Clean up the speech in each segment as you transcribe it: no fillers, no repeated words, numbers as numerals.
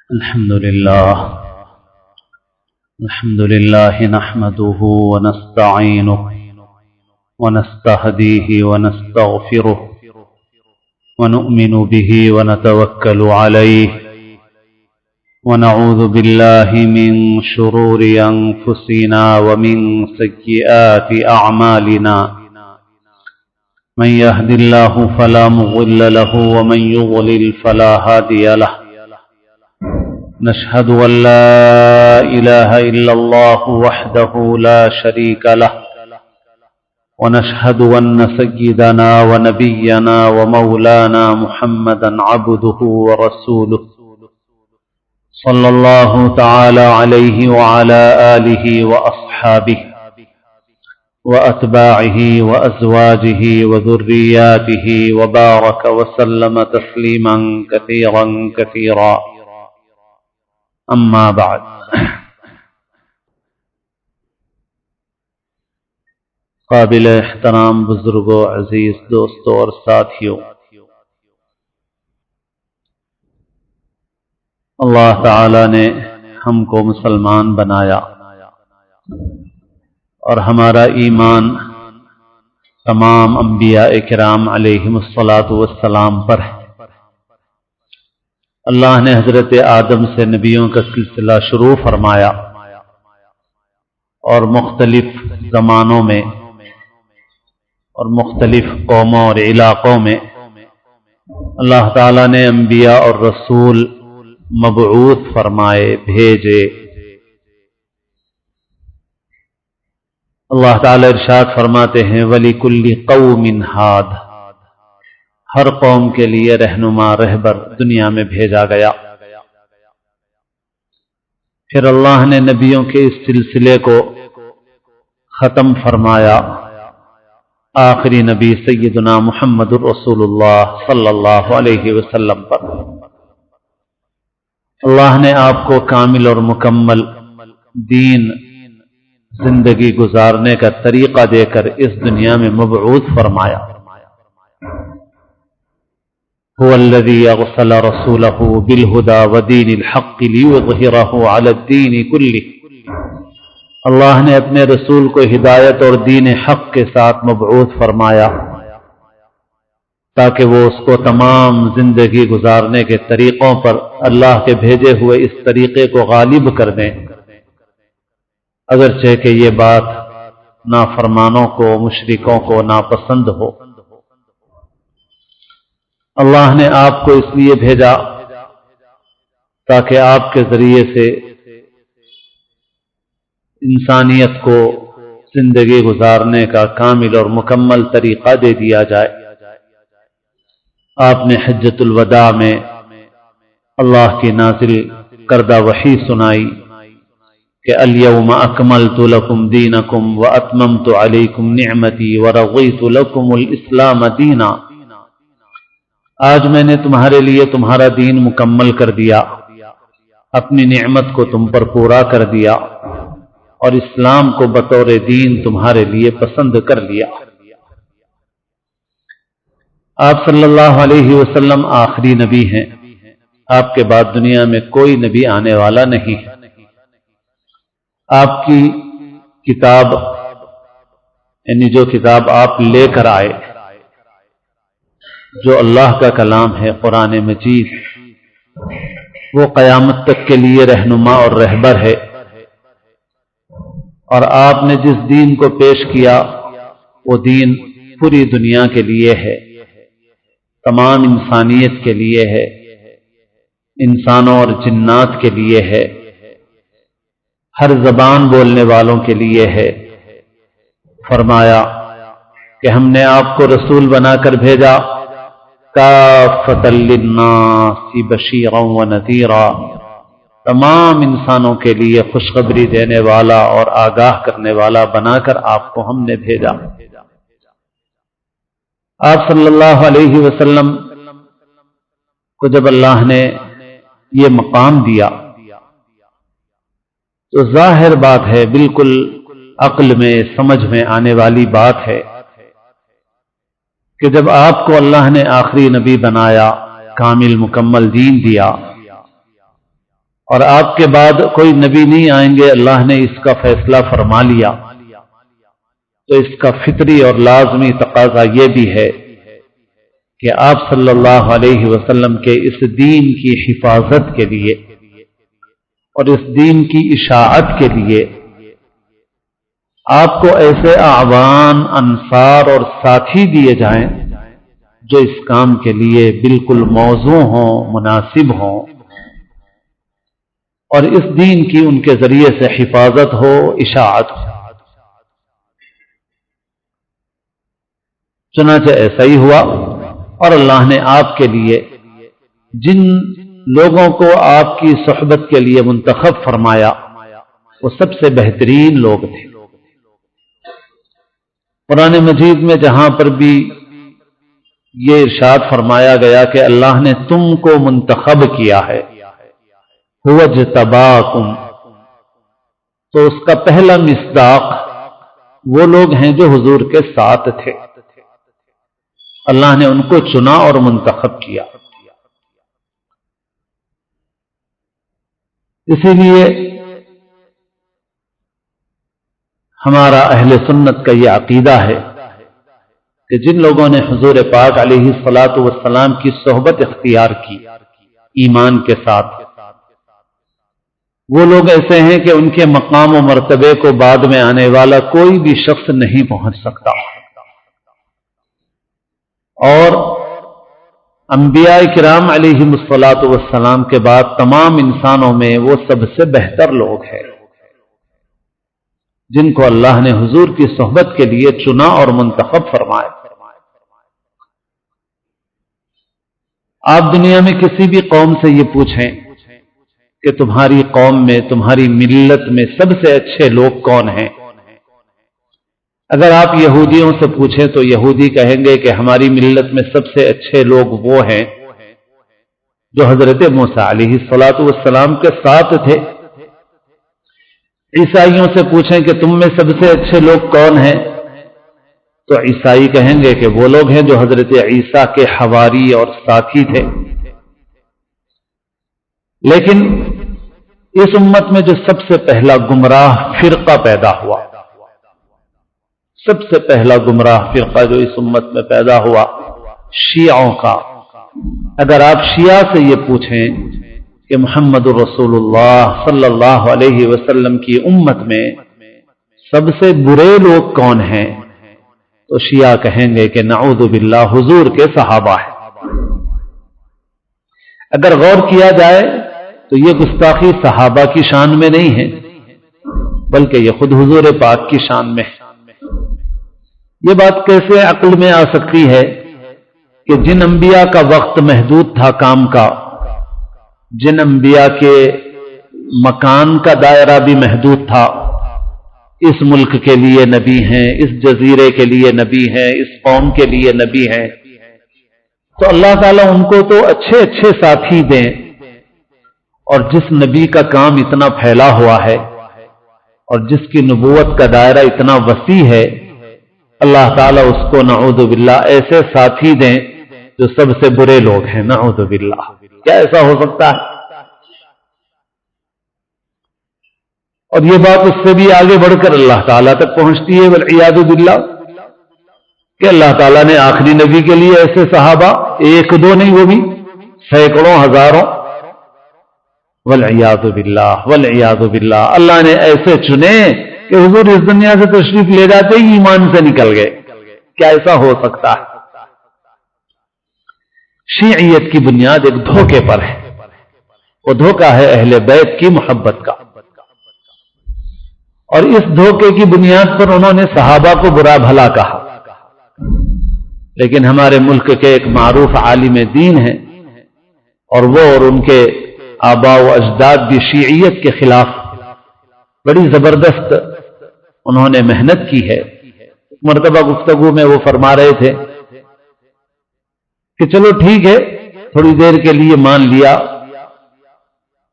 الحمد لله نحمده ونستعينه ونستهديه ونستغفره ونؤمن به ونتوكل عليه ونعوذ بالله من شرور أنفسنا ومن سيئات أعمالنا من يهد الله فلا مضل له ومن يضلل فلا هادي له نشهد أن لا إله إلا الله وحده لا شريك له ونشهد أن سيدنا ونبينا ومولانا محمدا عبده ورسوله صلى الله تعالى عليه وعلى آله وأصحابه وأتباعه وأزواجه وذرياته وبارك وسلم تسليما كثيرا كثيرا اما بعد قابل احترام بزرگوں، عزیز دوستوں اور ساتھیوں، اللہ تعالی نے ہم کو مسلمان بنایا اور ہمارا ایمان تمام انبیاء کرام علیہم الصلاۃ والسلام پر ہے۔ اللہ نے حضرت آدم سے نبیوں کا سلسلہ شروع فرمایا اور مختلف زمانوں میں اور مختلف قوموں اور علاقوں میں اللہ تعالیٰ نے انبیاء اور رسول مبعوث فرمائے، بھیجے۔ اللہ تعالیٰ ارشاد فرماتے ہیں وَلِكُلِّ قَوْمٍ هَادٍ، ہر قوم کے لیے رہنما رہبر دنیا میں بھیجا گیا۔ پھر اللہ نے نبیوں کے اس سلسلے کو ختم فرمایا آخری نبی سیدنا محمد رسول اللہ صلی اللہ علیہ وسلم پر۔ اللہ نے آپ کو کامل اور مکمل دین زندگی گزارنے کا طریقہ دے کر اس دنیا میں مبعوث فرمایا۔ هو الذي أرسل رسوله بالهدى ودين الحق ليظهره على الدين كله، اللہ نے اپنے رسول کو ہدایت اور دین حق کے ساتھ مبعوث فرمایا تاکہ وہ اس کو تمام زندگی گزارنے کے طریقوں پر اللہ کے بھیجے ہوئے اس طریقے کو غالب کر دیں، اگرچہ کہ یہ بات نافرمانوں کو، مشرکوں کو ناپسند ہو۔ اللہ نے آپ کو اس لیے بھیجا تاکہ آپ کے ذریعے سے انسانیت کو زندگی گزارنے کا کامل اور مکمل طریقہ دے دیا جائے۔ آپ نے حجۃ الوداع میں اللہ کی نازل کردہ وحی سنائی کہ الیوم اکملت لکم دینکم واتممت علیکم نعمتی ورضیت لکم الاسلام دینا، آج میں نے تمہارے لیے تمہارا دین مکمل کر دیا، اپنی نعمت کو تم پر پورا کر دیا اور اسلام کو بطور دین تمہارے لیے پسند کر لیا۔ آپ صلی اللہ علیہ وسلم آخری نبی ہیں، آپ کے بعد دنیا میں کوئی نبی آنے والا نہیں ہے۔ آپ کی کتاب یعنی جو کتاب آپ لے کر آئے، جو اللہ کا کلام ہے قرآن مجید، وہ قیامت تک کے لیے رہنما اور رہبر ہے، اور آپ نے جس دین کو پیش کیا وہ دین پوری دنیا کے لیے ہے، تمام انسانیت کے لیے ہے، انسانوں اور جنات کے لیے ہے، ہر زبان بولنے والوں کے لیے ہے۔ فرمایا کہ ہم نے آپ کو رسول بنا کر بھیجا کافۃ للناس بشیرا ونذیرا، تمام انسانوں کے لیے خوشخبری دینے والا اور آگاہ کرنے والا بنا کر آپ کو ہم نے بھیجا۔ آپ صلی اللہ علیہ وسلم کو جب اللہ نے یہ مقام دیا تو ظاہر بات ہے، بالکل عقل میں سمجھ میں آنے والی بات ہے کہ جب آپ کو اللہ نے آخری نبی بنایا، کامل مکمل دین دیا، اور آپ کے بعد کوئی نبی نہیں آئیں گے، اللہ نے اس کا فیصلہ فرما لیا، تو اس کا فطری اور لازمی تقاضا یہ بھی ہے کہ آپ صلی اللہ علیہ وسلم کے اس دین کی حفاظت کے لیے اور اس دین کی اشاعت کے لیے آپ کو ایسے اعوان، انصار اور ساتھی دیے جائیں جو اس کام کے لیے بالکل موزوں ہوں، مناسب ہوں، اور اس دین کی ان کے ذریعے سے حفاظت ہو، اشاعت ہو۔ چنانچہ ایسا ہی ہوا، اور اللہ نے آپ کے لیے جن لوگوں کو آپ کی صحبت کے لیے منتخب فرمایا وہ سب سے بہترین لوگ تھے۔ قرآن مجید میں جہاں پر بھی یہ ارشاد فرمایا گیا کہ اللہ نے تم کو منتخب کیا ہے، هو اجتباکم، تو اس کا پہلا مصداق وہ لوگ ہیں جو حضور کے ساتھ تھے، اللہ نے ان کو چنا اور منتخب کیا۔ اسی لیے ہمارا اہل سنت کا یہ عقیدہ ہے کہ جن لوگوں نے حضور پاک علیہ الصلاۃ والسلام کی صحبت اختیار کی ایمان کے ساتھ، وہ لوگ ایسے ہیں کہ ان کے مقام و مرتبے کو بعد میں آنے والا کوئی بھی شخص نہیں پہنچ سکتا، اور انبیاء کرام علیہم الصلاۃ والسلام کے بعد تمام انسانوں میں وہ سب سے بہتر لوگ ہیں جن کو اللہ نے حضور کی صحبت کے لیے چنا اور منتخب فرمایا۔ آپ دنیا میں کسی بھی قوم سے یہ پوچھیں کہ تمہاری قوم میں، تمہاری ملت میں سب سے اچھے لوگ کون ہیں، اگر آپ یہودیوں سے پوچھیں تو یہودی کہیں گے کہ ہماری ملت میں سب سے اچھے لوگ وہ ہیں جو حضرت موسیٰ علیہ الصلاۃ والسلام کے ساتھ تھے۔ عیسائیوں سے پوچھیں کہ تم میں سب سے اچھے لوگ کون ہیں، تو عیسائی کہیں گے کہ وہ لوگ ہیں جو حضرت عیسیٰ کے حواری اور ساتھی تھے۔ لیکن اس امت میں جو سب سے پہلا گمراہ فرقہ پیدا ہوا، سب سے پہلا گمراہ فرقہ جو اس امت میں پیدا ہوا، شیعوں کا، اگر آپ شیعہ سے یہ پوچھیں کہ محمد رسول اللہ صلی اللہ علیہ وسلم کی امت میں سب سے برے لوگ کون ہیں، تو شیعہ کہیں گے کہ نعوذ باللہ حضور کے صحابہ ہیں۔ اگر غور کیا جائے تو یہ گستاخی صحابہ کی شان میں نہیں ہے، بلکہ یہ خود حضور پاک کی شان میں ہے۔ یہ بات کیسے عقل میں آ سکتی ہے کہ جن انبیاء کا وقت محدود تھا کام کا، جن انبیاء کے مکان کا دائرہ بھی محدود تھا، اس ملک کے لیے نبی ہیں، اس جزیرے کے لیے نبی ہیں، اس قوم کے لیے نبی ہیں، تو اللہ تعالیٰ ان کو تو اچھے اچھے ساتھی دیں، اور جس نبی کا کام اتنا پھیلا ہوا ہے اور جس کی نبوت کا دائرہ اتنا وسیع ہے، اللہ تعالیٰ اس کو نعوذ باللہ ایسے ساتھی دیں جو سب سے برے لوگ ہیں، نعوذ باللہ۔ کیا ایسا ہو سکتا ہے؟ اور یہ بات اس سے بھی آگے بڑھ کر اللہ تعالیٰ تک پہنچتی ہے، والعیاذ باللہ، کہ اللہ تعالیٰ نے آخری نبی کے لیے ایسے صحابہ، ایک دو نہیں، وہ بھی سینکڑوں، ہزاروں، والعیاذ باللہ، والعیاذ باللہ، اللہ نے ایسے چنے کہ حضور اس دنیا سے تشریف لے جاتے ہی ایمان سے نکل گئے۔ کیا ایسا ہو سکتا ہے؟ شیعیت کی بنیاد ایک دھوکے پر ہے، وہ دھوکہ ہے اہل بیت کی محبت کا، اور اس دھوکے کی بنیاد پر انہوں نے صحابہ کو برا بھلا کہا۔ لیکن ہمارے ملک کے ایک معروف عالم دین ہیں، اور وہ اور ان کے آباء و اجداد بھی شیعیت کے خلاف بڑی زبردست انہوں نے محنت کی ہے۔ مرتبہ گفتگو میں وہ فرما رہے تھے کہ چلو ٹھیک ہے، تھوڑی دیر کے لیے مان لیا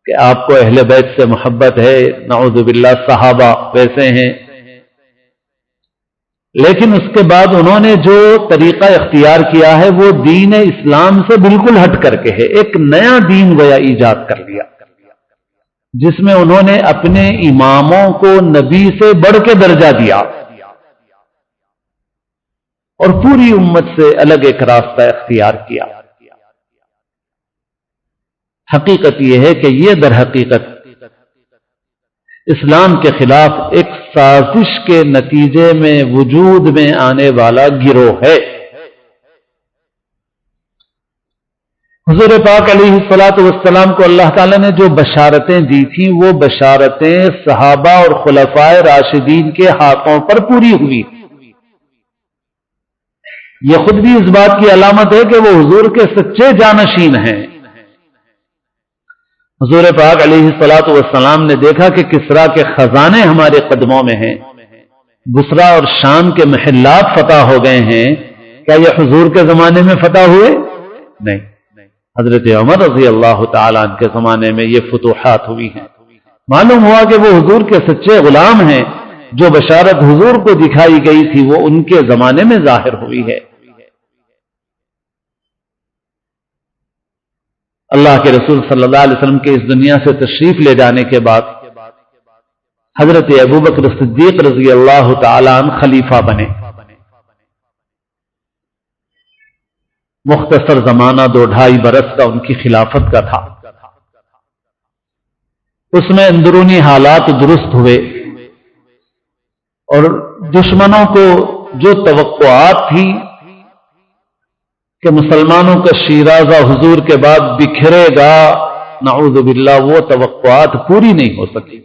کہ آپ کو اہل بیت سے محبت ہے، نعوذ باللہ صحابہ ویسے ہیں، لیکن اس کے بعد انہوں نے جو طریقہ اختیار کیا ہے وہ دین اسلام سے بالکل ہٹ کر کے ہے، ایک نیا دین گویا ایجاد کر لیا۔ جس میں انہوں نے اپنے اماموں کو نبی سے بڑھ کے درجہ دیا اور پوری امت سے الگ ایک راستہ اختیار کیا۔ حقیقت یہ ہے کہ یہ در حقیقت اسلام کے خلاف ایک سازش کے نتیجے میں وجود میں آنے والا گروہ ہے۔ حضور پاک علیہ الصلوۃ والسلام کو اللہ تعالیٰ نے جو بشارتیں دی تھیں وہ بشارتیں صحابہ اور خلفائے راشدین کے ہاتھوں پر پوری ہوئی۔ یہ خود بھی اس بات کی علامت ہے کہ وہ حضور کے سچے جانشین ہیں۔ حضور پاک علیہ الصلوۃ والسلام نے دیکھا کہ کسرا کے خزانے ہمارے قدموں میں ہیں، بصرہ اور شام کے محلات فتح ہو گئے ہیں، کیا یہ حضور کے زمانے میں فتح ہوئے؟ نہیں، حضرت عمر رضی اللہ تعالیٰ عنہ کے زمانے میں یہ فتوحات ہوئی ہیں۔ معلوم ہوا کہ وہ حضور کے سچے غلام ہیں، جو بشارت حضور کو دکھائی گئی تھی وہ ان کے زمانے میں ظاہر ہوئی ہے۔ اللہ کے رسول صلی اللہ علیہ وسلم کے اس دنیا سے تشریف لے جانے کے بعد حضرت ابوبکر صدیق رضی اللہ تعالیٰ عنہ خلیفہ بنے۔ مختصر زمانہ 2-2.5 برس کا ان کی خلافت کا تھا۔ اس میں اندرونی حالات درست ہوئے اور دشمنوں کو جو توقعات تھی کہ مسلمانوں کا شیرازہ حضور کے بعد بکھرے گا، نعوذ باللہ، وہ توقعات پوری نہیں ہو سکی۔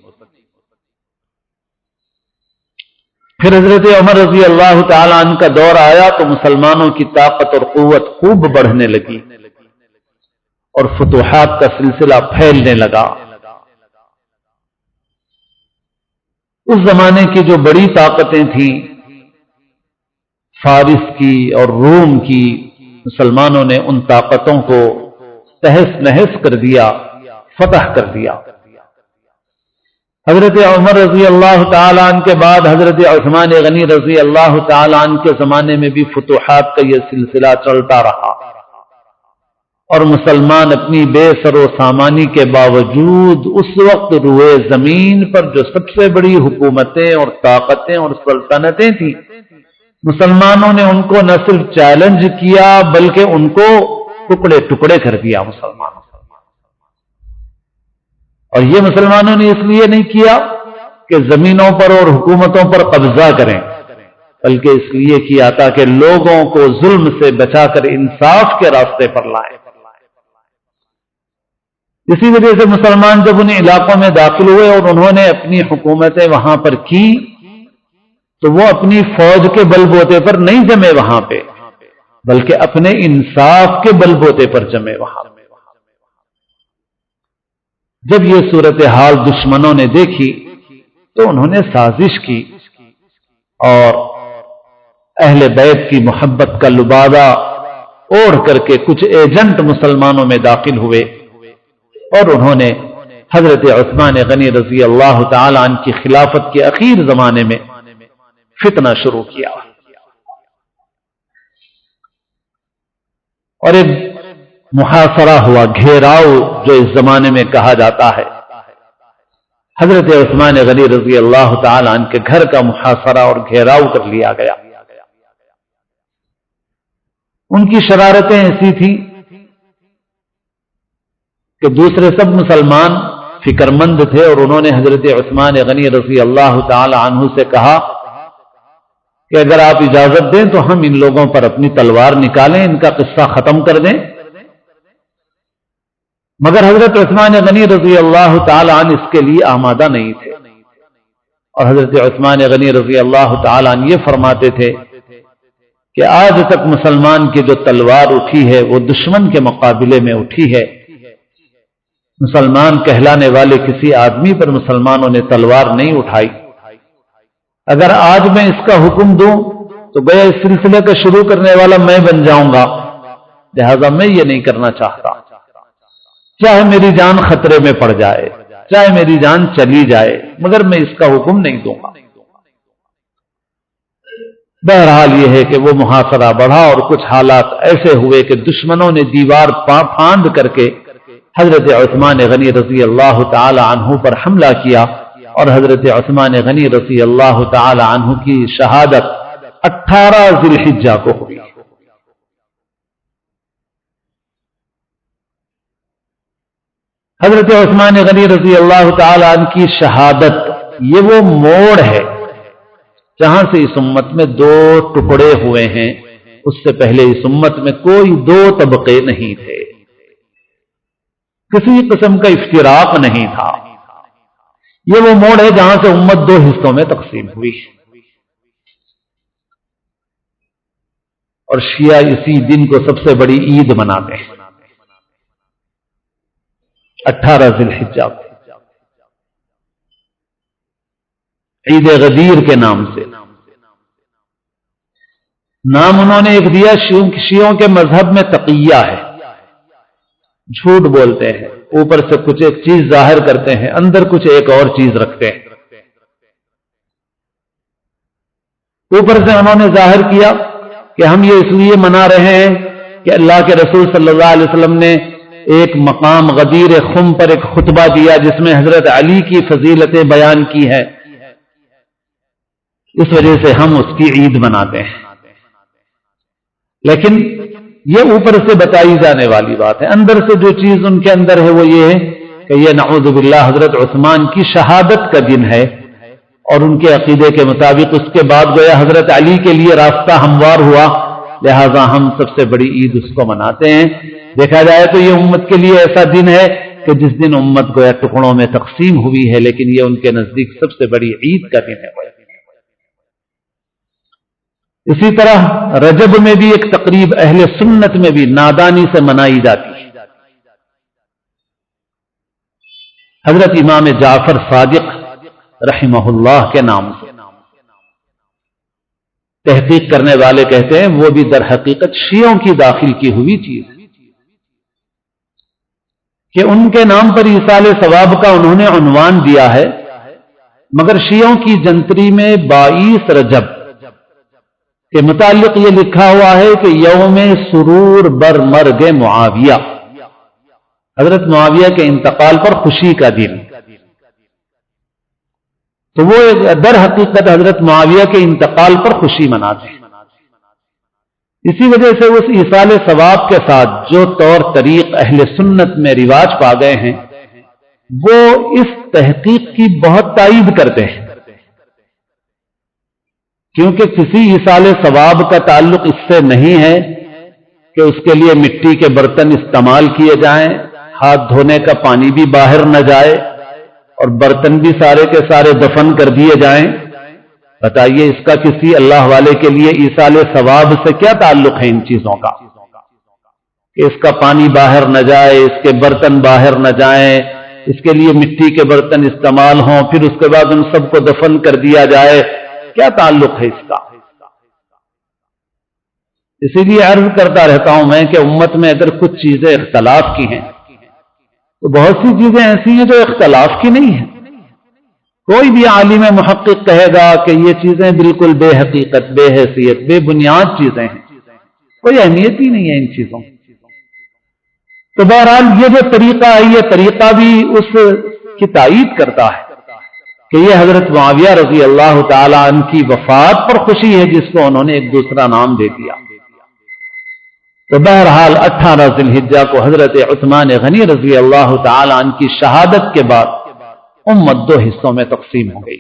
پھر حضرت عمر رضی اللہ تعالی عنہ کا دور آیا تو مسلمانوں کی طاقت اور قوت خوب بڑھنے لگی اور فتوحات کا سلسلہ پھیلنے لگا۔ اس زمانے کی جو بڑی طاقتیں تھیں، فارس کی اور روم کی، مسلمانوں نے ان طاقتوں کو تہس نہس کر دیا، فتح کر دیا۔ حضرت عمر رضی اللہ تعالی عنہ کے بعد حضرت عثمان غنی رضی اللہ تعالی عنہ کے زمانے میں بھی فتوحات کا یہ سلسلہ چلتا رہا اور مسلمان اپنی بے سر و سامانی کے باوجود اس وقت روئے زمین پر جو سب سے بڑی حکومتیں اور طاقتیں اور سلطنتیں تھیں، مسلمانوں نے ان کو نہ صرف چیلنج کیا بلکہ ان کو ٹکڑے ٹکڑے کر دیا مسلمانوں۔ اور یہ مسلمانوں نے اس لیے نہیں کیا کہ زمینوں پر اور حکومتوں پر قبضہ کریں، بلکہ اس لیے کیا تاکہ لوگوں کو ظلم سے بچا کر انصاف کے راستے پر لائیں۔ اسی وجہ سے مسلمان جب ان علاقوں میں داخل ہوئے اور انہوں نے اپنی حکومتیں وہاں پر کی تو وہ اپنی فوج کے بل بوتے پر نہیں جمے وہاں پہ، بلکہ اپنے انصاف کے بل بوتے پر جمے وہاں پہ۔ جب یہ صورتحال دشمنوں نے دیکھی تو انہوں نے سازش کی اور اہل بیت کی محبت کا لبادہ اوڑھ کر کے کچھ ایجنٹ مسلمانوں میں داخل ہوئے اور انہوں نے حضرت عثمان غنی رضی اللہ تعالی عنہ کی خلافت کے اخیر زمانے میں فتنہ شروع کیا اور ایک محاصرہ ہوا، گھیراؤ جو اس زمانے میں کہا جاتا ہے۔ حضرت عثمان غنی رضی اللہ تعالی عنہ کے گھر کا محاصرہ اور گھیراؤ کر لیا گیا۔ ان کی شرارتیں ایسی تھیں کہ دوسرے سب مسلمان فکر مند تھے اور انہوں نے حضرت عثمان غنی رضی اللہ تعالی عنہ سے کہا کہ اگر آپ اجازت دیں تو ہم ان لوگوں پر اپنی تلوار نکالیں، ان کا قصہ ختم کر دیں۔ مگر حضرت عثمان غنی رضی اللہ تعالی عنہ اس کے لیے آمادہ نہیں تھے اور حضرت عثمان غنی رضی اللہ تعالی عنہ یہ فرماتے تھے کہ آج تک مسلمان کی جو تلوار اٹھی ہے وہ دشمن کے مقابلے میں اٹھی ہے۔ مسلمان کہلانے والے کسی آدمی پر مسلمانوں نے تلوار نہیں اٹھائی۔ اگر آج میں اس کا حکم دوں تو گویا اس سلسلے کا شروع کرنے والا میں بن جاؤں گا، لہذا میں یہ نہیں کرنا چاہتا، چاہے میری جان خطرے میں پڑ جائے، چاہے میری جان چلی جائے، مگر میں اس کا حکم نہیں دوں گا۔ بہرحال یہ ہے کہ وہ محاصرہ بڑھا اور کچھ حالات ایسے ہوئے کہ دشمنوں نے دیوار پھاند کر کے حضرت عثمان غنی رضی اللہ تعالی عنہ پر حملہ کیا، اور حضرت عثمان غنی رضی اللہ تعالی عنہ کی شہادت 18 ذی الحجہ کو ہوئی۔ حضرت عثمان غنی رضی اللہ تعالی عنہ کی شہادت یہ وہ موڑ ہے جہاں سے اس امت میں 2 ٹکڑے ہوئے ہیں۔ اس سے پہلے اس امت میں کوئی 2 طبقے نہیں تھے، کسی قسم کا افتراق نہیں تھا۔ یہ وہ موڑ ہے جہاں سے امت 2 حصوں میں تقسیم ہوئی، اور شیعہ اسی دن کو سب سے بڑی عید مناتے ہیں، 18 ذی الحجہ کو، عید غدیر کے نام سے۔ نام انہوں نے ایک دیا، شیعوں کے مذہب میں تقیہ ہے، جھوٹ بولتے ہیں، اوپر سے کچھ ایک چیز ظاہر کرتے ہیں، اندر کچھ ایک اور چیز رکھتے ہیں۔ اوپر سے انہوں نے ظاہر کیا کہ ہم یہ اس لیے منا رہے ہیں کہ اللہ کے رسول صلی اللہ علیہ وسلم نے ایک مقام غدیر خم پر ایک خطبہ دیا جس میں حضرت علی کی فضیلتیں بیان کی ہے، اس وجہ سے ہم اس کی عید مناتے ہیں۔ لیکن یہ اوپر سے بتائی جانے والی بات ہے، اندر سے جو چیز ان کے اندر ہے وہ یہ ہے کہ یہ نعوذ باللہ حضرت عثمان کی شہادت کا دن ہے، اور ان کے عقیدے کے مطابق اس کے بعد گویا حضرت علی کے لیے راستہ ہموار ہوا، لہذا ہم سب سے بڑی عید اس کو مناتے ہیں۔ دیکھا جائے تو یہ امت کے لیے ایسا دن ہے کہ جس دن امت گویا ٹکڑوں میں تقسیم ہوئی ہے، لیکن یہ ان کے نزدیک سب سے بڑی عید کا دن ہے۔ اسی طرح رجب میں بھی ایک تقریب اہل سنت میں بھی نادانی سے منائی جاتی ہے۔ حضرت امام جعفر صادق رحمہ اللہ کے نام سے تحقیق کرنے والے کہتے ہیں وہ بھی در حقیقت شیعوں کی داخل کی ہوئی چیز ہے کہ ان کے نام پر ایصال ثواب کا انہوں نے عنوان دیا ہے، مگر شیعوں کی جنتری میں 22 رجب کے متعلق یہ لکھا ہوا ہے کہ یوم سرور بر مرگ معاویہ، حضرت معاویہ کے انتقال پر خوشی کا دن، تو وہ در حقیقت حضرت معاویہ کے انتقال پر خوشی مناتے ہیں۔ اسی وجہ سے اس ایصال ثواب کے ساتھ جو طور طریق اہل سنت میں رواج پا گئے ہیں وہ اس تحقیق کی بہت تائید کرتے ہیں، کیونکہ کسی ایصال ثواب کا تعلق اس سے نہیں ہے کہ اس کے لیے مٹی کے برتن استعمال کیے جائیں، ہاتھ دھونے کا پانی بھی باہر نہ جائے اور برتن بھی سارے کے سارے دفن کر دیے جائیں۔ بتائیے اس کا کسی اللہ والے کے لیے ایصال ثواب سے کیا تعلق ہے ان چیزوں کا کہ اس کا پانی باہر نہ جائے، اس کے برتن باہر نہ جائیں، اس کے لیے مٹی کے برتن استعمال ہوں، پھر اس کے بعد ان سب کو دفن کر دیا جائے، کیا تعلق ہے اس کا؟ اسی لیے عرض کرتا رہتا ہوں میں کہ امت میں اگر کچھ چیزیں اختلاف کی ہیں تو بہت سی چیزیں ایسی ہیں جو اختلاف کی نہیں ہیں۔ کوئی بھی عالم محقق کہے گا کہ یہ چیزیں بالکل بے حقیقت، بے حیثیت، بے بنیاد چیزیں ہیں، کوئی اہمیت ہی نہیں ہے ان چیزوں تو بہرحال یہ جو طریقہ ہے یہ طریقہ بھی اس کی تائید کرتا ہے کہ یہ حضرت معاویہ رضی اللہ تعالی عنہ کی وفات پر خوشی ہے جس کو انہوں نے ایک دوسرا نام دے دیا۔ تو بہرحال 18 ذی الحجہ کو حضرت عثمان غنی رضی اللہ تعالی عنہ کی شہادت کے بعد امت 2 حصوں میں تقسیم ہو گئی۔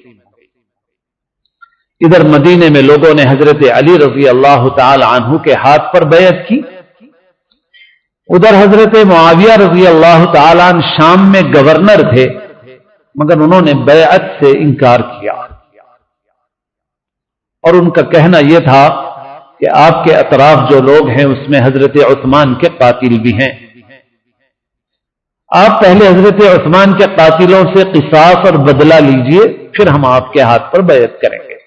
ادھر مدینے میں لوگوں نے حضرت علی رضی اللہ تعالی عنہ کے ہاتھ پر بیعت کی، ادھر حضرت معاویہ رضی اللہ تعالی عنہ شام میں گورنر تھے مگر انہوں نے بیعت سے انکار کیا، اور ان کا کہنا یہ تھا کہ آپ کے اطراف جو لوگ ہیں اس میں حضرت عثمان کے قاتل بھی ہیں، آپ پہلے حضرت عثمان کے قاتلوں سے قصاص اور بدلہ لیجئے، پھر ہم آپ کے ہاتھ پر بیعت کریں گے۔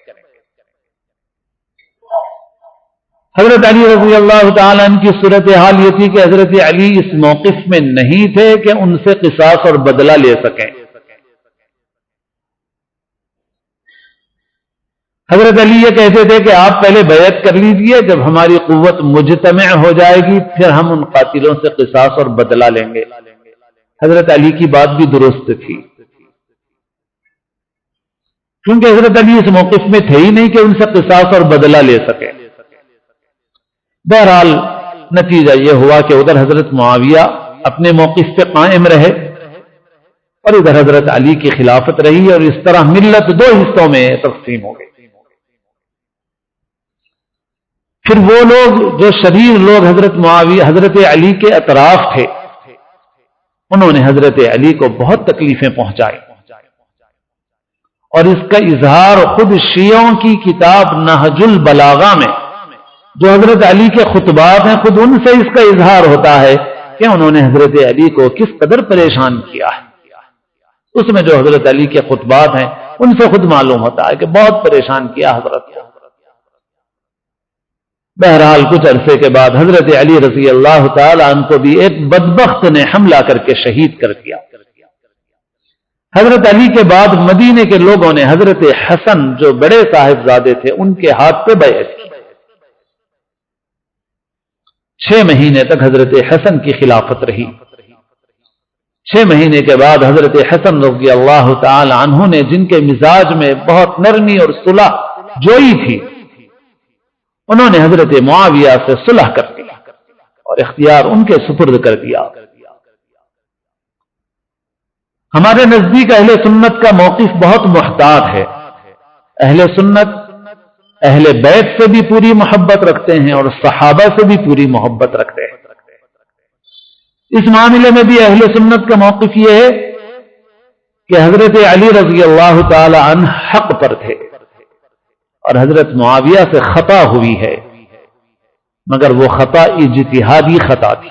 حضرت علی رضی اللہ تعالیٰ عنہ کی صورتحال یہ تھی کہ حضرت علی اس موقف میں نہیں تھے کہ ان سے قصاص اور بدلہ لے سکیں۔ حضرت علی یہ کہتے تھے کہ آپ پہلے بیعت کر لیجئے، جب ہماری قوت مجتمع ہو جائے گی پھر ہم ان قاتلوں سے قصاص اور بدلہ لیں گے۔ حضرت علی کی بات بھی درست تھی، کیونکہ حضرت علی اس موقف میں تھے ہی نہیں کہ ان سے قصاص اور بدلہ لے سکے۔ بہرحال نتیجہ یہ ہوا کہ ادھر حضرت معاویہ اپنے موقف پہ قائم رہے اور ادھر حضرت علی کی خلافت رہی، اور اس طرح ملت دو حصوں میں تقسیم ہو گئی۔ پھر وہ لوگ جو شریر لوگ حضرت معاویہ حضرت علی کے اطراف تھے، انہوں نے حضرت علی کو بہت تکلیفیں پہنچائی، اور اس کا اظہار خود شیعوں کی کتاب نہج البلاغہ میں جو حضرت علی کے خطبات ہیں، خود ان سے اس کا اظہار ہوتا ہے کہ انہوں نے حضرت علی کو کس قدر پریشان کیا ہے۔ اس میں جو حضرت علی کے خطبات ہیں ان سے خود معلوم ہوتا ہے کہ بہت پریشان کیا حضرت کو۔ بہرحال کچھ عرصے کے بعد حضرت علی رضی اللہ تعالی عنہ کو بھی ایک بدبخت نے حملہ کر کے شہید کر دیا۔ حضرت علی کے بعد مدینے کے لوگوں نے حضرت حسن جو بڑے صاحبزادے تھے ان کے ہاتھ پہ بیعت کی۔ 6 مہینے تک حضرت حسن کی خلافت رہی۔ 6 مہینے کے بعد حضرت حسن رضی اللہ تعالی عنہ نے، جن کے مزاج میں بہت نرمی اور صلح جوئی تھی، انہوں نے حضرت معاویہ سے صلح کر دی اور اختیار ان کے سپرد کر دیا۔ ہمارے نزدیک اہل سنت کا موقف بہت محتاط ہے۔ اہل سنت اہل بیت سے بھی پوری محبت رکھتے ہیں اور صحابہ سے بھی پوری محبت رکھتے ہیں۔ اس معاملے میں بھی اہل سنت کا موقف یہ ہے کہ حضرت علی رضی اللہ تعالی عنہ حق پر تھے اور حضرت معاویہ سے خطا ہوئی ہے، مگر وہ خطا اجتہادی خطا تھی،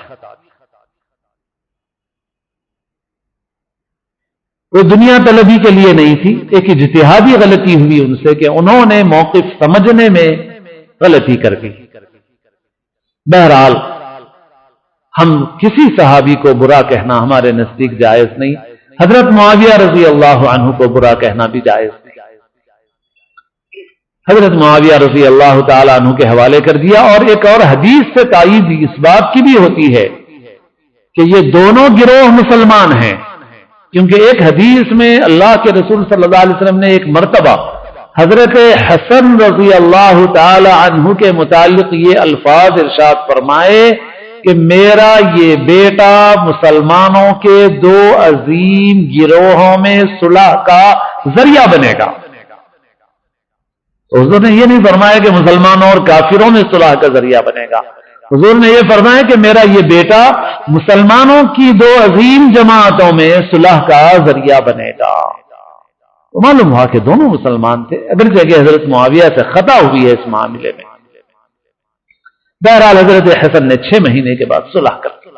وہ دنیا طلبی کے لیے نہیں تھی۔ ایک اجتہادی غلطی ہوئی ان سے کہ انہوں نے موقف سمجھنے میں غلطی کر دی۔ بہرحال ہم کسی صحابی کو برا کہنا ہمارے نزدیک جائز نہیں، حضرت معاویہ رضی اللہ عنہ کو برا کہنا بھی جائز نہیں۔ حضرت معاویہ رضی اللہ تعالی عنہ کے حوالے کر دیا، اور ایک اور حدیث سے تائید اس بات کی بھی ہوتی ہے کہ یہ دونوں گروہ مسلمان ہیں، کیونکہ ایک حدیث میں اللہ کے رسول صلی اللہ علیہ وسلم نے ایک مرتبہ حضرت حسن رضی اللہ تعالی عنہ کے متعلق یہ الفاظ ارشاد فرمائے کہ میرا یہ بیٹا مسلمانوں کے 2 عظیم گروہوں میں صلح کا ذریعہ بنے گا۔ حضور نے یہ نہیں فرمایا کہ مسلمانوں اور کافروں میں صلح کا ذریعہ بنے گا، حضور نے یہ فرمایا کہ میرا یہ بیٹا مسلمانوں کی 2 عظیم جماعتوں میں صلح کا ذریعہ بنے گا۔ تو معلوم ہوا کہ دونوں مسلمان تھے، اگرچہ کہ حضرت معاویہ سے خطا ہوئی ہے اس معاملے میں۔ بہرحال حضرت حسن نے 6 مہینے کے بعد صلح کر دی۔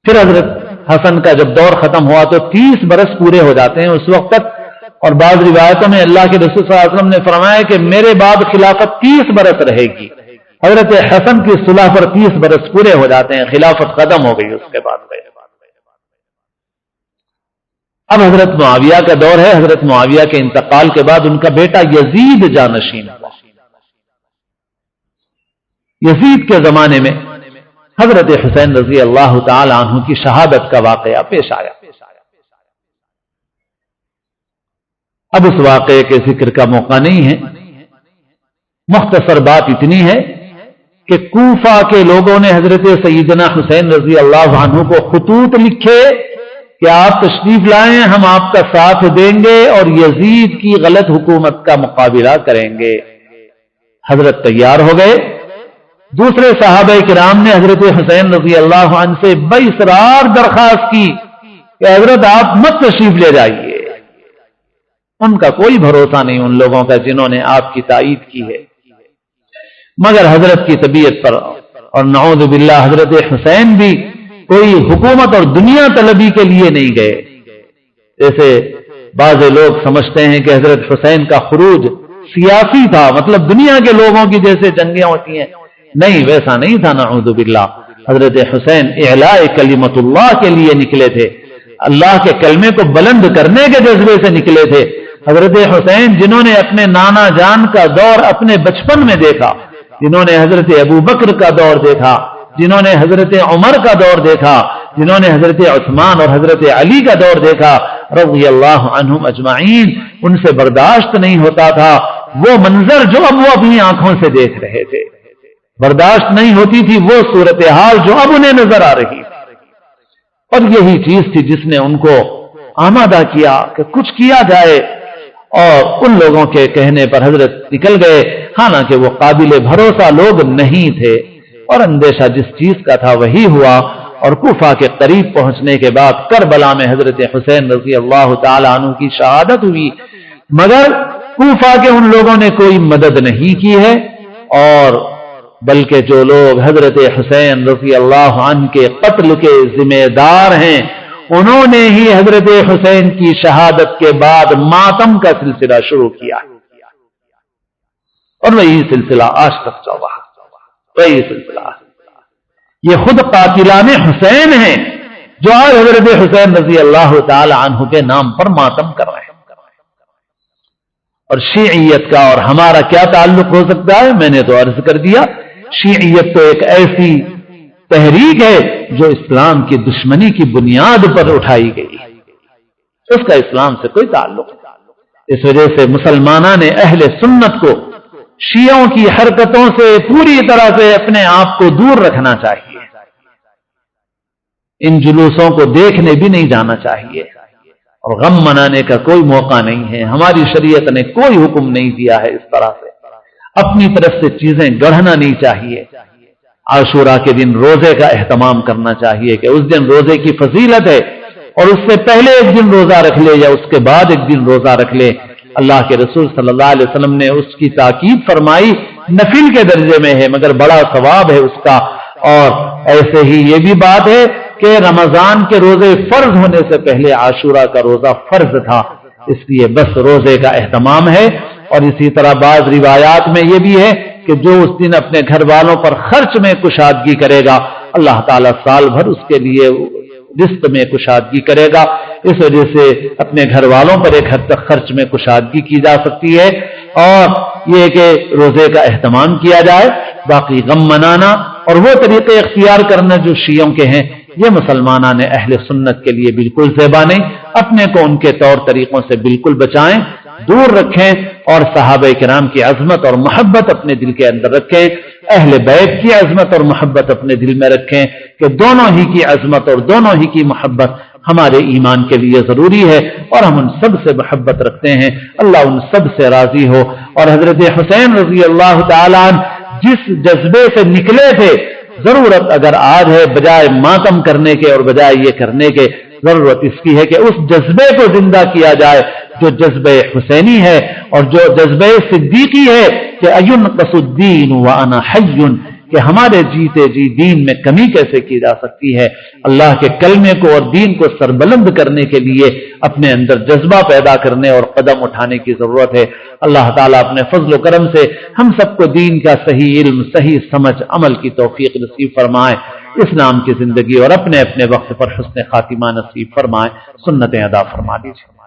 پھر حضرت حسن کا جب دور ختم ہوا تو 30 برس پورے ہو جاتے ہیں اس وقت تک، اور بعض روایتوں میں اللہ کے رسول صلی اللہ علیہ وسلم نے فرمایا کہ میرے بعد خلافت 30 برس رہے گی۔ حضرت حسن کی صلح پر 30 برس پورے ہو جاتے ہیں، خلافت ختم ہو گئی اس کے بعد۔ اب حضرت معاویہ کا دور ہے۔ حضرت معاویہ کے انتقال کے بعد ان کا بیٹا یزید جانشین ہوا۔ یزید کے زمانے میں حضرت حسین رضی اللہ تعالی عنہ کی شہادت کا واقعہ پیش آیا۔ اب اس واقعے کے ذکر کا موقع نہیں ہے، مختصر بات اتنی ہے کہ کوفہ کے لوگوں نے حضرت سیدنا حسین رضی اللہ عنہ کو خطوط لکھے کہ آپ تشریف لائیں، ہم آپ کا ساتھ دیں گے اور یزید کی غلط حکومت کا مقابلہ کریں گے۔ حضرت تیار ہو گئے۔ دوسرے صحابہ کرام نے حضرت حسین رضی اللہ عنہ سے باصرار درخواست کی کہ حضرت آپ مت تشریف لے جائیے۔ ان کا کوئی بھروسہ نہیں ان لوگوں کا جنہوں نے آپ کی تائید کی ہے، مگر حضرت کی طبیعت پر، اور نعوذ باللہ حضرت حسین بھی کوئی حکومت اور دنیا طلبی کے لیے نہیں گئے۔ جیسے بعض لوگ سمجھتے ہیں کہ حضرت حسین کا خروج سیاسی تھا، مطلب دنیا کے لوگوں کی جیسے جنگیں ہوتی ہیں، نہیں، ویسا نہیں تھا نعوذ باللہ۔ حضرت حسین اعلاء کلمت اللہ کے لیے نکلے تھے، اللہ کے کلمے کو بلند کرنے کے جذبے سے نکلے تھے۔ حضرت حسین جنہوں نے اپنے نانا جان کا دور اپنے بچپن میں دیکھا، جنہوں نے حضرت ابو بکر کا دور دیکھا، جنہوں نے حضرت عمر کا دور دیکھا، جنہوں نے حضرت عثمان اور حضرت علی کا دور دیکھا رضی اللہ عنہم اجمعین، ان سے برداشت نہیں ہوتا تھا وہ منظر جو اب وہ اپنی آنکھوں سے دیکھ رہے تھے، برداشت نہیں ہوتی تھی وہ صورتحال جو اب انہیں نظر آ رہی، اور یہی چیز تھی جس نے ان کو آمادہ کیا کہ کچھ کیا جائے، اور ان لوگوں کے کہنے پر حضرت نکل گئے، حالانکہ وہ قابل بھروسہ لوگ نہیں تھے، اور اندیشہ جس چیز کا تھا وہی ہوا، اور کوفہ کے قریب پہنچنے کے بعد کربلا میں حضرت حسین رضی اللہ تعالی عنہ کی شہادت ہوئی، مگر کوفہ کے ان لوگوں نے کوئی مدد نہیں کی ہے، اور بلکہ جو لوگ حضرت حسین رضی اللہ عنہ کے قتل کے ذمہ دار ہیں انہوں نے ہی حضرت حسین کی شہادت کے بعد ماتم کا سلسلہ شروع کیا، اور وہی سلسلہ آج تک چل رہا، وہی سلسلہ، یہ خود قاتلان حسین ہیں جو آج حضرت حسین رضی اللہ تعالی عنہ کے نام پر ماتم کر رہے ہیں۔ اور شیعیت کا اور ہمارا کیا تعلق ہو سکتا ہے؟ میں نے تو عرض کر دیا، شیعیت تو ایک ایسی تحریک ہے جو اسلام کی دشمنی کی بنیاد پر اٹھائی گئی، اس کا اسلام سے کوئی تعلق نہیں۔ اس وجہ سے مسلمانان اہل سنت کو شیعوں کی حرکتوں سے پوری طرح سے اپنے آپ کو دور رکھنا چاہیے، ان جلوسوں کو دیکھنے بھی نہیں جانا چاہیے، اور غم منانے کا کوئی موقع نہیں ہے، ہماری شریعت نے کوئی حکم نہیں دیا ہے اس طرح سے، اپنی طرف سے چیزیں گڑھنا نہیں چاہیے۔ عاشورہ کے دن روزے کا اہتمام کرنا چاہیے کہ اس دن روزے کی فضیلت ہے، اور اس سے پہلے ایک دن روزہ رکھ لے یا اس کے بعد ایک دن روزہ رکھ لے، اللہ کے رسول صلی اللہ علیہ وسلم نے اس کی تاکید فرمائی، نفل کے درجے میں ہے مگر بڑا ثواب ہے اس کا۔ اور ایسے ہی یہ بھی بات ہے کہ رمضان کے روزے فرض ہونے سے پہلے عاشورہ کا روزہ فرض تھا، اس لیے بس روزے کا اہتمام ہے۔ اور اسی طرح بعض روایات میں یہ بھی ہے کہ جو اس دن اپنے گھر والوں پر خرچ میں کشادگی کرے گا اللہ تعالیٰ سال بھر اس کے لیے رزق میں کشادگی کرے گا، اس وجہ سے اپنے گھر والوں پر ایک حد تک خرچ میں کشادگی کی جا سکتی ہے، اور یہ کہ روزے کا اہتمام کیا جائے۔ باقی غم منانا اور وہ طریقے اختیار کرنا جو شیعوں کے ہیں یہ مسلمانان اہل سنت کے لیے بالکل زیبا نہیں، اپنے کو ان کے طور طریقوں سے بالکل بچائیں، دور رکھیں، اور صحابہ کرام کی عظمت اور محبت اپنے دل کے اندر رکھیں، اہل بیت کی عظمت اور محبت اپنے دل میں رکھیں کہ دونوں ہی کی عظمت اور دونوں ہی کی محبت ہمارے ایمان کے لیے ضروری ہے، اور ہم ان سب سے محبت رکھتے ہیں، اللہ ان سب سے راضی ہو۔ اور حضرت حسین رضی اللہ تعالیٰ عنہ جس جذبے سے نکلے تھے، ضرورت اگر آج ہے بجائے ماتم کرنے کے اور بجائے یہ کرنے کے، ضرورت اس کی ہے کہ اس جذبے کو زندہ کیا جائے جو جذبہ حسینی ہے، اور جو جذبہ صدیقی ہے کہ اینقص الدین وانا حی، کہ ہمارے جیتے جی دین میں کمی کیسے کی جا سکتی ہے۔ اللہ کے کلمے کو اور دین کو سربلند کرنے کے لیے اپنے اندر جذبہ پیدا کرنے اور قدم اٹھانے کی ضرورت ہے۔ اللہ تعالیٰ اپنے فضل و کرم سے ہم سب کو دین کا صحیح علم، صحیح سمجھ، عمل کی توفیق نصیب فرمائے، اسلام کی زندگی اور اپنے اپنے وقت پر حسن خاتمہ نصیب فرمائے، سنتیں ادا فرما دیجیے۔